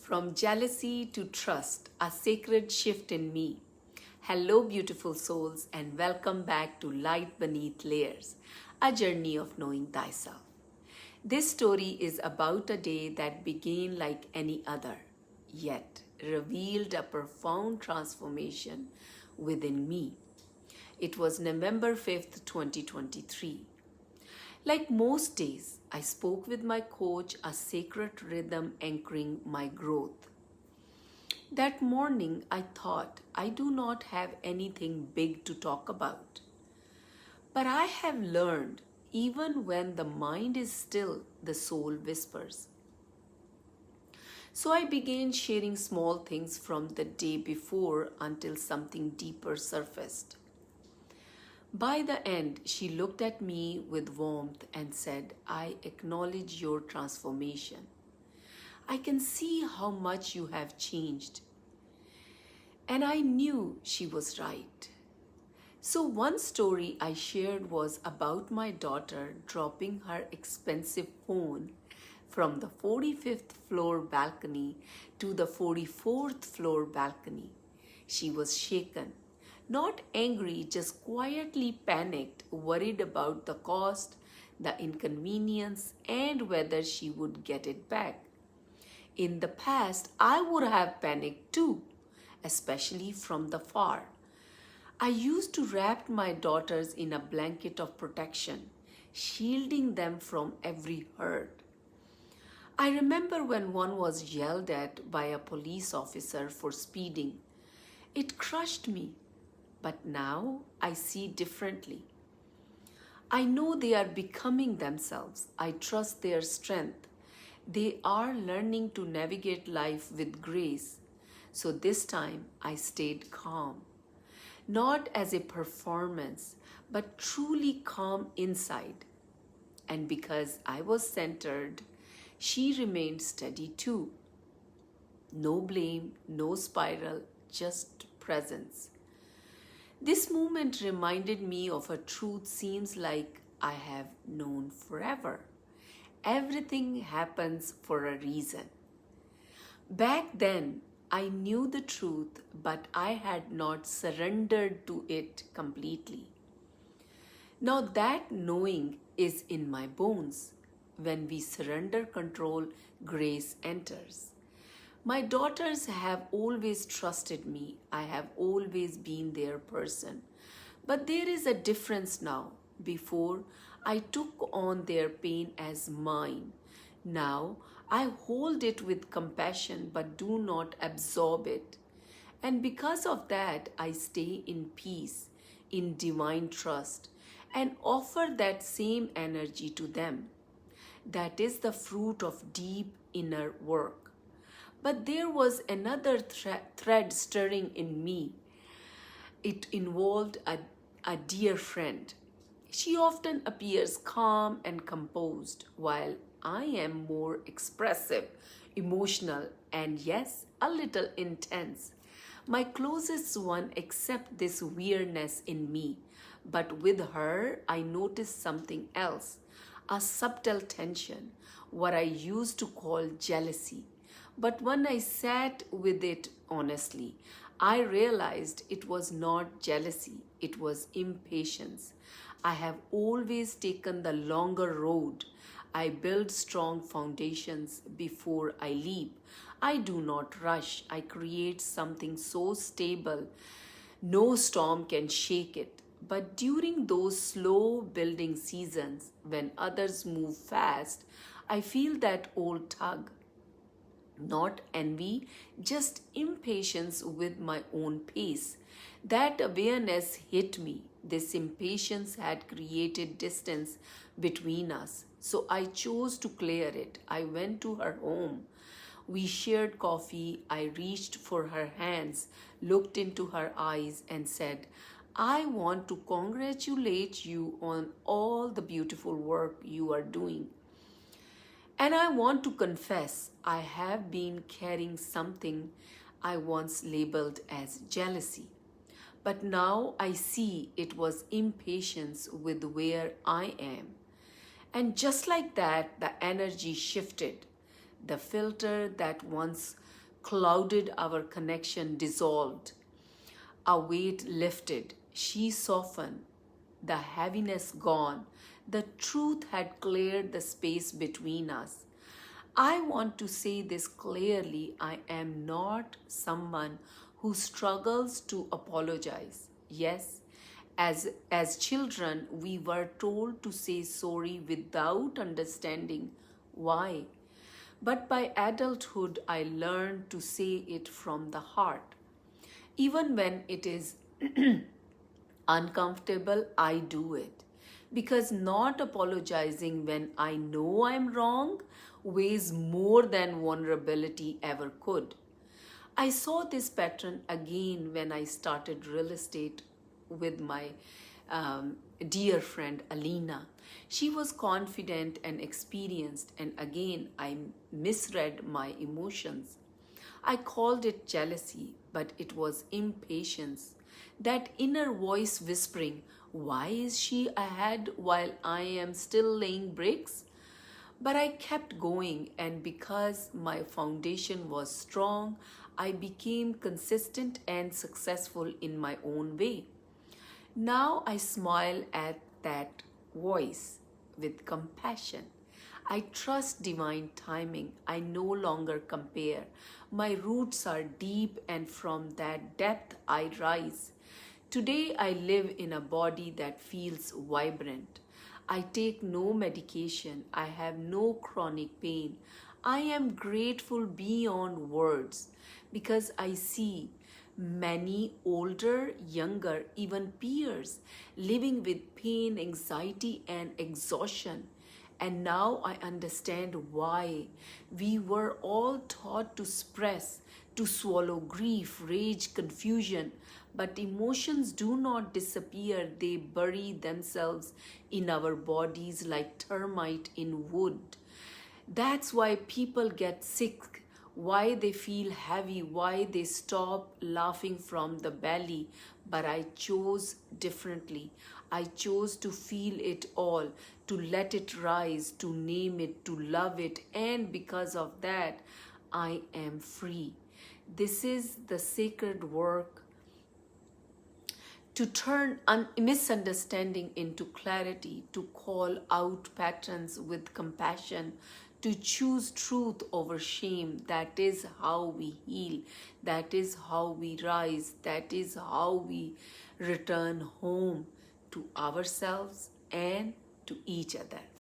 From jealousy to trust, a sacred shift in me. Hello, beautiful souls, and welcome back to Light Beneath Layers, a journey of knowing thyself. This story is about a day that began like any other, yet revealed a profound transformation within me. It was November 5th, 2023. Like most days, I spoke with my coach, a sacred rhythm anchoring my growth. That morning, I thought I do not have anything big to talk about. But I have learned even when the mind is still, the soul whispers. So I began sharing small things from the day before until something deeper surfaced. By the end, she looked at me with warmth and said, I acknowledge your transformation. I can see how much you have changed. And I knew she was right. So one story I shared was about my daughter dropping her expensive phone from the 45th floor balcony to the 44th floor balcony. She was shaken. Not angry, just quietly panicked, worried about the cost, the inconvenience, and whether she would get it back. In the past, I would have panicked too, especially from the far. I used to wrap my daughters in a blanket of protection, shielding them from every hurt. I remember when one was yelled at by a police officer for speeding. It crushed me. But now I see differently. I know they are becoming themselves. I trust their strength. They are learning to navigate life with grace. So this time I stayed calm. Not as a performance, but truly calm inside. And because I was centered, she remained steady too. No blame, no spiral, just presence. This moment reminded me of a truth seems like I have known forever. Everything happens for a reason. Back then, I knew the truth, but I had not surrendered to it completely. Now that knowing is in my bones. When we surrender control, grace enters. My daughters have always trusted me. I have always been their person. But there is a difference now. Before, I took on their pain as mine. Now, I hold it with compassion but do not absorb it. And because of that, I stay in peace, in divine trust, and offer that same energy to them. That is the fruit of deep inner work. But there was another thread stirring in me. It involved a dear friend. She often appears calm and composed, while I am more expressive, emotional, and yes, a little intense. My closest one accepts this weirdness in me, but with her, I noticed something else, a subtle tension, what I used to call jealousy. But when I sat with it honestly, I realized it was not jealousy, it was impatience. I have always taken the longer road. I build strong foundations before I leap. I do not rush. I create something so stable, no storm can shake it. But during those slow building seasons, when others move fast, I feel that old tug. Not envy, just impatience with my own pace. That awareness hit me. This impatience had created distance between us. So I chose to clear it. I went to her home. We shared coffee. I reached for her hands, looked into her eyes, and said, I want to congratulate you on all the beautiful work you are doing. And I want to confess, I have been carrying something I once labeled as jealousy. But now I see it was impatience with where I am. And just like that, the energy shifted. The filter that once clouded our connection dissolved. A weight lifted. She softened. The heaviness gone. The truth had cleared the space between us. I want to say this clearly. I am not someone who struggles to apologize. Yes, as children, we were told to say sorry without understanding why. But by adulthood, I learned to say it from the heart. Even when it is uncomfortable, I do it. Because not apologizing when I know I'm wrong weighs more than vulnerability ever could. I saw this pattern again when I started real estate with my dear friend Alina. She was confident and experienced, and again I misread my emotions. I called it jealousy, but it was impatience. That inner voice whispering, why is she ahead while I am still laying bricks? But I kept going, and because my foundation was strong, I became consistent and successful in my own way. Now I smile at that voice with compassion. I trust divine timing. I no longer compare. My roots are deep, and from that depth I rise. Today I live in a body that feels vibrant. I take no medication. I have no chronic pain. I am grateful beyond words because I see many older, younger, even peers living with pain, anxiety, and exhaustion. And now I understand why we were all taught to suppress, to swallow grief, rage, confusion. But emotions do not disappear, they bury themselves in our bodies like termite in wood. That's why people get sick, why they feel heavy, why they stop laughing from the belly. But I chose differently. I chose to feel it all, to let it rise, to name it, to love it, and because of that, I am free. This is the sacred work to turn misunderstanding into clarity, to call out patterns with compassion, to choose truth over shame. That is how we heal. That is how we rise. That is how we return home to ourselves and to each other.